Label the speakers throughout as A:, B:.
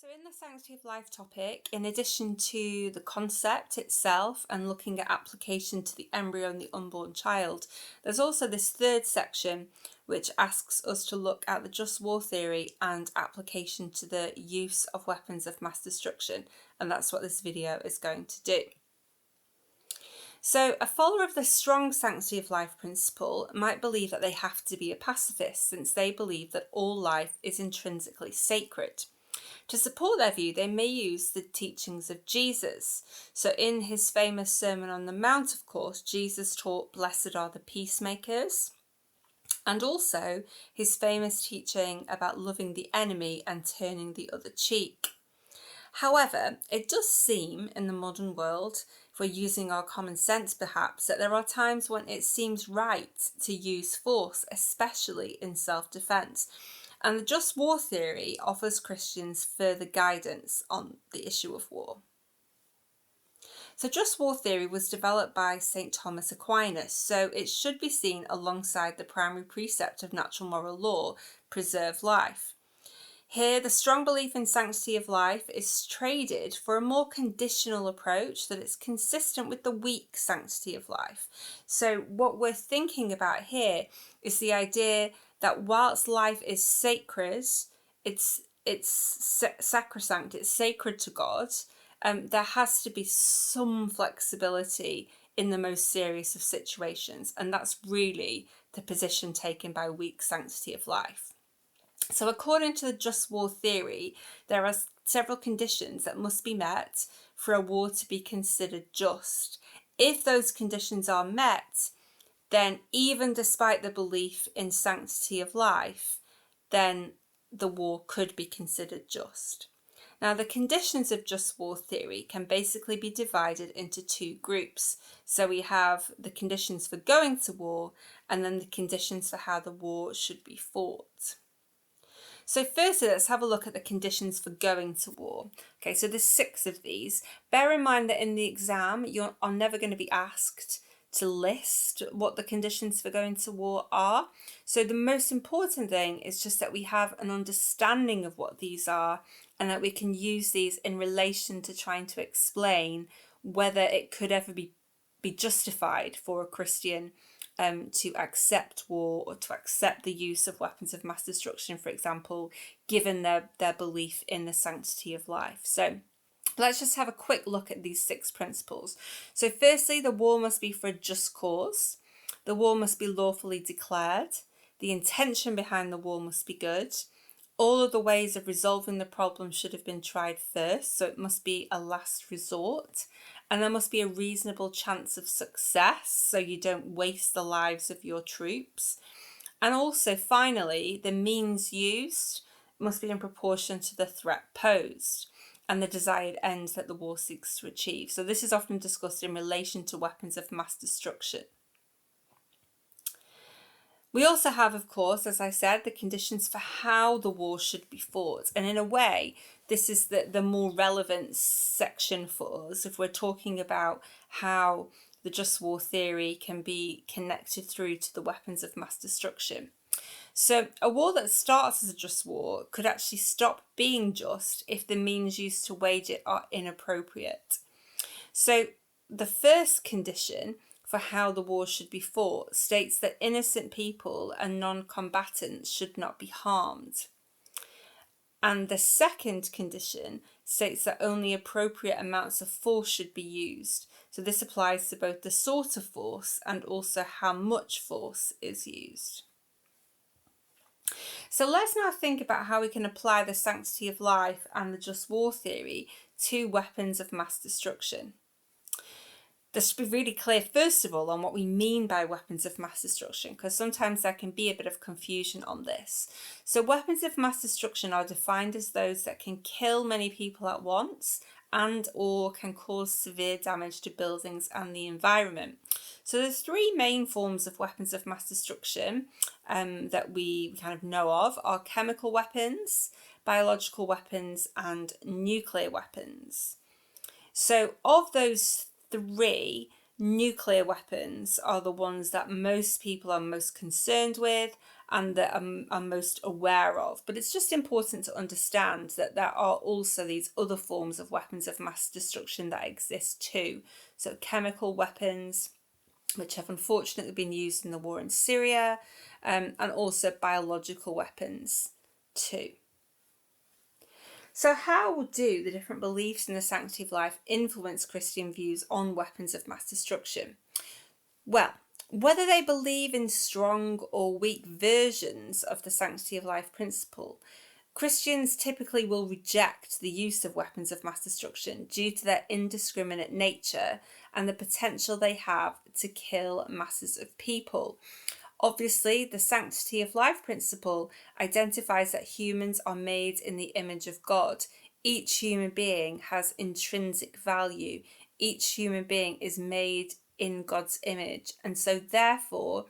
A: So in the Sanctity of Life topic, in addition to the concept itself and looking at application to the embryo and the unborn child, there's also this third section which asks us to look at the just war theory and application to the use of weapons of mass destruction, and that's what this video is going to do. So a follower of the strong Sanctity of Life principle might believe that they have to be a pacifist, since they believe that all life is intrinsically sacred. To support their view, they may use the teachings of Jesus. So in his famous Sermon on the Mount, of course, Jesus taught, "Blessed are the peacemakers," and also his famous teaching about loving the enemy and turning the other cheek. However, it does seem in the modern world, if we're using our common sense perhaps, that there are times when it seems right to use force, especially in self-defense. And the just war theory offers Christians further guidance on the issue of war. So just war theory was developed by St. Thomas Aquinas, so it should be seen alongside the primary precept of natural moral law, preserve life. Here, the strong belief in sanctity of life is traded for a more conditional approach that is consistent with the weak sanctity of life. So what we're thinking about here is the idea that whilst life is sacred, it's sacrosanct, it's sacred to God, there has to be some flexibility in the most serious of situations, and that's really the position taken by weak sanctity of life. So according to the just war theory, there are several conditions that must be met for a war to be considered just. If those conditions are met, then even despite the belief in sanctity of life, then the war could be considered just. Now, the conditions of just war theory can basically be divided into two groups. So we have the conditions for going to war and then the conditions for how the war should be fought. So firstly, let's have a look at the conditions for going to war. Okay, so there's 6 of these. Bear in mind that in the exam, you are never going to be asked to list what the conditions for going to war are. So the most important thing is just that we have an understanding of what these are and that we can use these in relation to trying to explain whether it could ever be justified for a Christian to accept war or to accept the use of weapons of mass destruction, for example, given their belief in the sanctity of life. So let's just have a quick look at these 6 principles. So firstly, the war must be for a just cause. The war must be lawfully declared. The intention behind the war must be good. All of the ways of resolving the problem should have been tried first, so it must be a last resort. And there must be a reasonable chance of success, so you don't waste the lives of your troops. And also, finally, the means used must be in proportion to the threat posed and the desired end that the war seeks to achieve. So this is often discussed in relation to weapons of mass destruction. We also have, of course, as I said, the conditions for how the war should be fought. And in a way, this is the more relevant section for us if we're talking about how the just war theory can be connected through to the weapons of mass destruction. So a war that starts as a just war could actually stop being just if the means used to wage it are inappropriate. So the first condition for how the war should be fought states that innocent people and non-combatants should not be harmed. And the second condition states that only appropriate amounts of force should be used. So this applies to both the sort of force and also how much force is used. So let's now think about how we can apply the sanctity of life and the just war theory to weapons of mass destruction. This should be really clear, first of all, on what we mean by weapons of mass destruction, because sometimes there can be a bit of confusion on this. So weapons of mass destruction are defined as those that can kill many people at once and or can cause severe damage to buildings and the environment. So there's 3 main forms of weapons of mass destruction that we kind of know of are chemical weapons, biological weapons, and nuclear weapons. So of those 3, nuclear weapons are the ones that most people are most concerned with and that I'm most aware of. But it's just important to understand that there are also these other forms of weapons of mass destruction that exist too. So chemical weapons, which have unfortunately been used in the war in Syria, and also biological weapons too. So how do the different beliefs in the sanctity of life influence Christian views on weapons of mass destruction? Well, whether they believe in strong or weak versions of the sanctity of life principle, Christians typically will reject the use of weapons of mass destruction due to their indiscriminate nature and the potential they have to kill masses of people. Obviously, the sanctity of life principle identifies that humans are made in the image of God. Each human being has intrinsic value. Each human being is made in God's image. And so, therefore,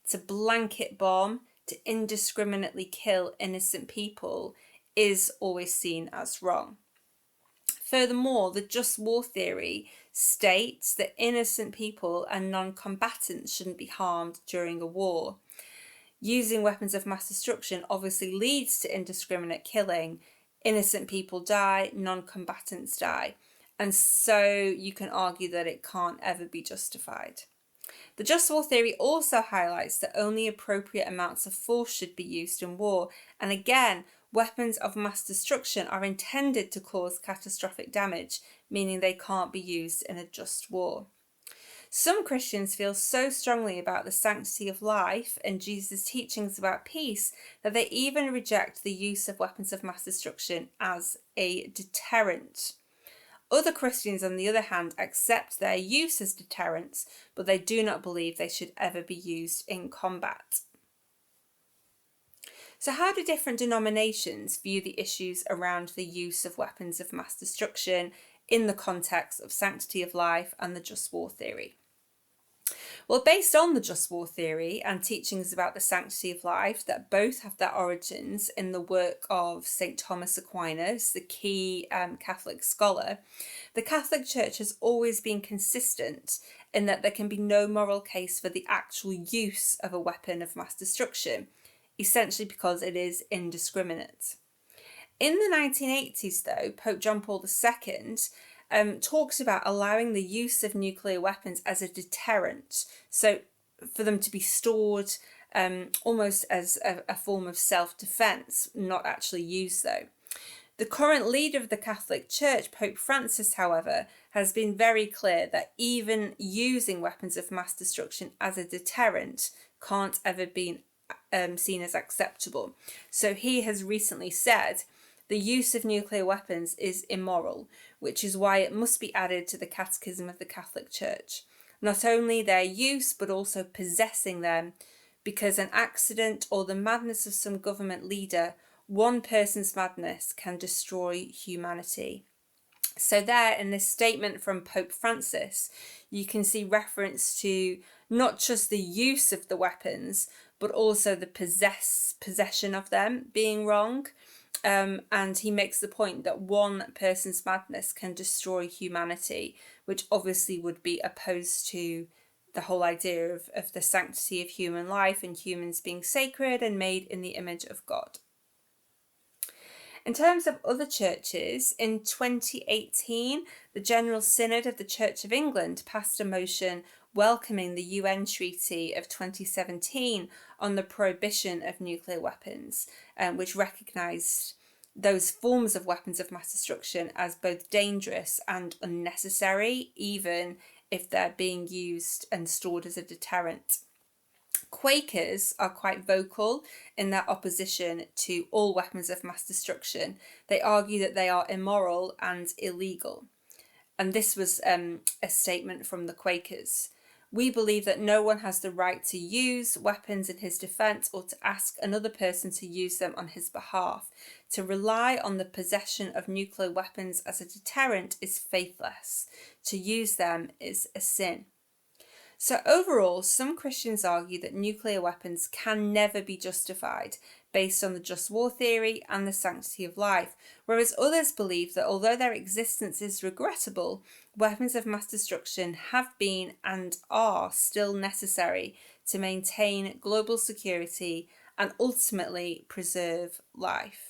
A: to blanket bomb, to indiscriminately kill innocent people is always seen as wrong. Furthermore, the just war theory states that innocent people and non-combatants shouldn't be harmed during a war. Using weapons of mass destruction obviously leads to indiscriminate killing. Innocent people die, non-combatants die. And so you can argue that it can't ever be justified. The just war theory also highlights that only appropriate amounts of force should be used in war. And again, weapons of mass destruction are intended to cause catastrophic damage, meaning they can't be used in a just war. Some Christians feel so strongly about the sanctity of life and Jesus' teachings about peace that they even reject the use of weapons of mass destruction as a deterrent. Other Christians, on the other hand, accept their use as deterrents, but they do not believe they should ever be used in combat. So how do different denominations view the issues around the use of weapons of mass destruction in the context of sanctity of life and the just war theory? Well, based on the just war theory and teachings about the sanctity of life that both have their origins in the work of St. Thomas Aquinas, the key Catholic scholar, the Catholic Church has always been consistent in that there can be no moral case for the actual use of a weapon of mass destruction, essentially because it is indiscriminate. In the 1980s, though, Pope John Paul II talks about allowing the use of nuclear weapons as a deterrent, so for them to be stored almost as a form of self-defense, not actually used though. The current leader of the Catholic Church, Pope Francis, however, has been very clear that even using weapons of mass destruction as a deterrent can't ever be seen as acceptable. So he has recently said the use of nuclear weapons is immoral, which is why it must be added to the Catechism of the Catholic Church. Not only their use, but also possessing them, because an accident or the madness of some government leader, one person's madness can destroy humanity. So there, in this statement from Pope Francis, you can see reference to not just the use of the weapons, but also the possession of them being wrong. And he makes the point that one person's madness can destroy humanity, which obviously would be opposed to the whole idea of the sanctity of human life and humans being sacred and made in the image of God. In terms of other churches, in 2018, the General Synod of the Church of England passed a motion welcoming the UN Treaty of 2017 on the prohibition of nuclear weapons, which recognised those forms of weapons of mass destruction as both dangerous and unnecessary, even if they're being used and stored as a deterrent. Quakers are quite vocal in their opposition to all weapons of mass destruction. They argue that they are immoral and illegal. And this was a statement from the Quakers. We believe that no one has the right to use weapons in his defence or to ask another person to use them on his behalf. To rely on the possession of nuclear weapons as a deterrent is faithless. To use them is a sin. So overall, some Christians argue that nuclear weapons can never be justified based on the just war theory and the sanctity of life, whereas others believe that although their existence is regrettable, weapons of mass destruction have been and are still necessary to maintain global security and ultimately preserve life.